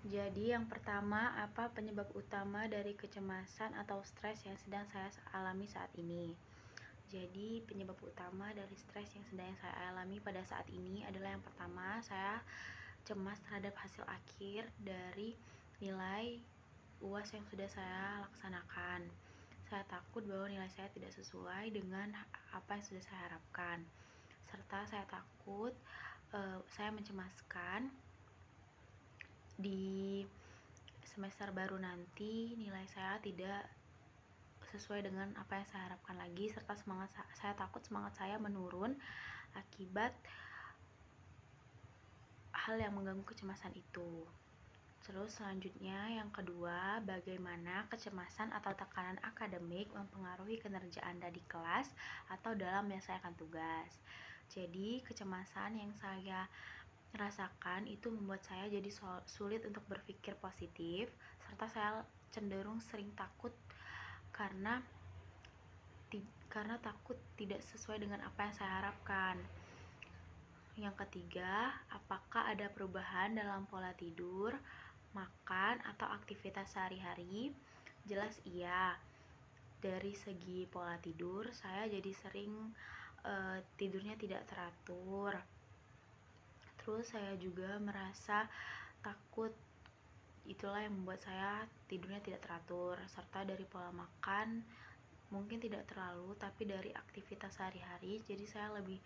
Jadi yang pertama, apa penyebab utama dari kecemasan atau stres yang sedang saya alami saat ini? Jadi penyebab utama dari stres yang sedang saya alami pada saat ini adalah yang pertama, saya cemas terhadap hasil akhir dari nilai UAS yang sudah saya laksanakan. Saya takut bahwa nilai saya tidak sesuai dengan apa yang sudah saya harapkan. Serta saya takut, saya mencemaskan di semester baru nanti nilai saya tidak sesuai dengan apa yang saya harapkan lagi, serta saya takut semangat saya menurun akibat hal yang mengganggu kecemasan itu. Terus selanjutnya yang kedua, bagaimana kecemasan atau tekanan akademik mempengaruhi kinerja Anda di kelas atau dalam menyelesaikan tugas. Jadi kecemasan yang saya rasakan itu membuat saya jadi sulit untuk berpikir positif, serta saya cenderung sering takut karena takut tidak sesuai dengan apa yang saya harapkan. Yang ketiga, apakah ada perubahan dalam pola tidur, makan, atau aktivitas sehari-hari? Jelas iya. Dari segi pola tidur, saya jadi sering tidurnya tidak teratur. Terus saya juga merasa takut, itulah yang membuat saya tidurnya tidak teratur. Serta dari pola makan mungkin tidak terlalu, tapi dari aktivitas sehari-hari jadi saya lebih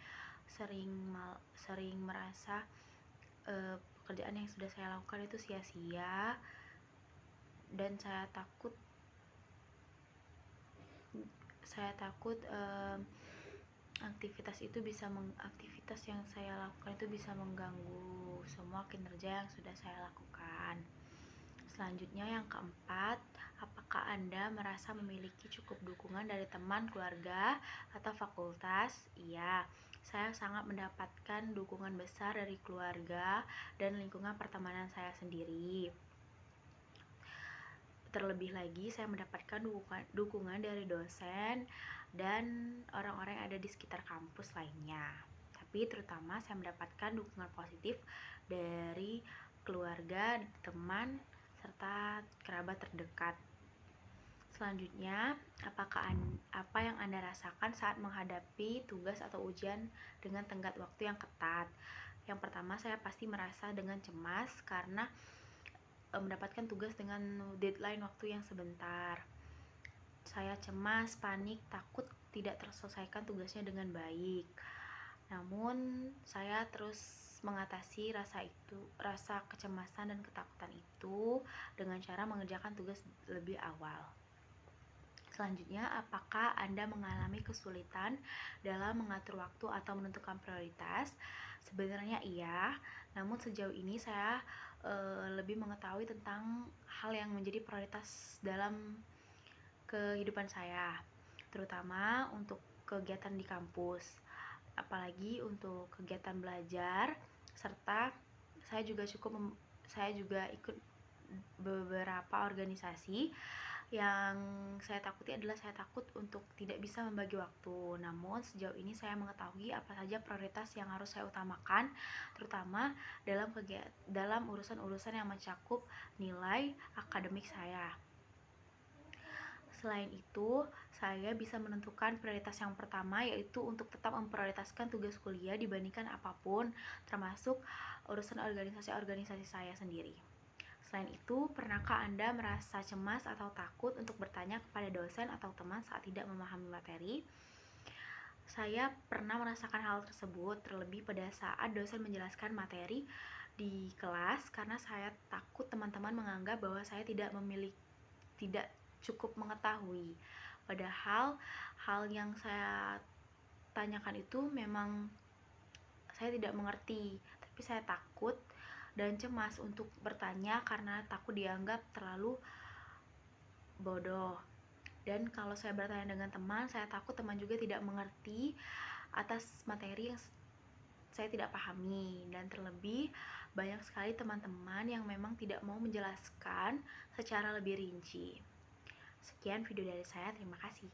sering merasa pekerjaan yang sudah saya lakukan itu sia-sia, dan saya takut aktivitas yang saya lakukan itu bisa mengganggu semua kinerja yang sudah saya lakukan. Selanjutnya yang keempat, apakah Anda merasa memiliki cukup dukungan dari teman, keluarga, atau fakultas? Iya, saya sangat mendapatkan dukungan besar dari keluarga dan lingkungan pertemanan saya sendiri. Terlebih lagi, saya mendapatkan dukungan dari dosen dan orang-orang yang ada di sekitar kampus lainnya. Tapi terutama saya mendapatkan dukungan positif dari keluarga, teman, serta kerabat terdekat. Selanjutnya, apa yang Anda rasakan saat menghadapi tugas atau ujian dengan tenggat waktu yang ketat? Yang pertama, saya pasti merasa dengan cemas karena mendapatkan tugas dengan deadline waktu yang sebentar. Saya cemas, panik, takut tidak terselesaikan tugasnya dengan baik. Namun, saya terus mengatasi rasa kecemasan dan ketakutan itu dengan cara mengerjakan tugas lebih awal. Selanjutnya, apakah Anda mengalami kesulitan dalam mengatur waktu atau menentukan prioritas? Sebenarnya iya, namun sejauh ini saya lebih mengetahui tentang hal yang menjadi prioritas dalam kehidupan saya, terutama untuk kegiatan di kampus, apalagi untuk kegiatan belajar, serta saya juga ikut beberapa organisasi. Yang saya takuti adalah saya takut untuk tidak bisa membagi waktu. Namun sejauh ini saya mengetahui apa saja prioritas yang harus saya utamakan, terutama dalam urusan-urusan yang mencakup nilai akademik saya. Selain itu, saya bisa menentukan prioritas yang pertama, yaitu untuk tetap memprioritaskan tugas kuliah dibandingkan apapun, termasuk urusan organisasi-organisasi saya sendiri. Selain itu, pernahkah Anda merasa cemas atau takut untuk bertanya kepada dosen atau teman saat tidak memahami materi? Saya pernah merasakan hal tersebut, terlebih pada saat dosen menjelaskan materi di kelas, karena saya takut teman-teman menganggap bahwa saya tidak cukup mengetahui. Padahal hal yang saya tanyakan itu memang saya tidak mengerti, tapi saya takut dan cemas untuk bertanya karena takut dianggap terlalu bodoh. Dan kalau saya bertanya dengan teman, saya takut teman juga tidak mengerti atas materi yang saya tidak pahami. Dan terlebih banyak sekali teman-teman yang memang tidak mau menjelaskan secara lebih rinci. Sekian video dari saya, terima kasih.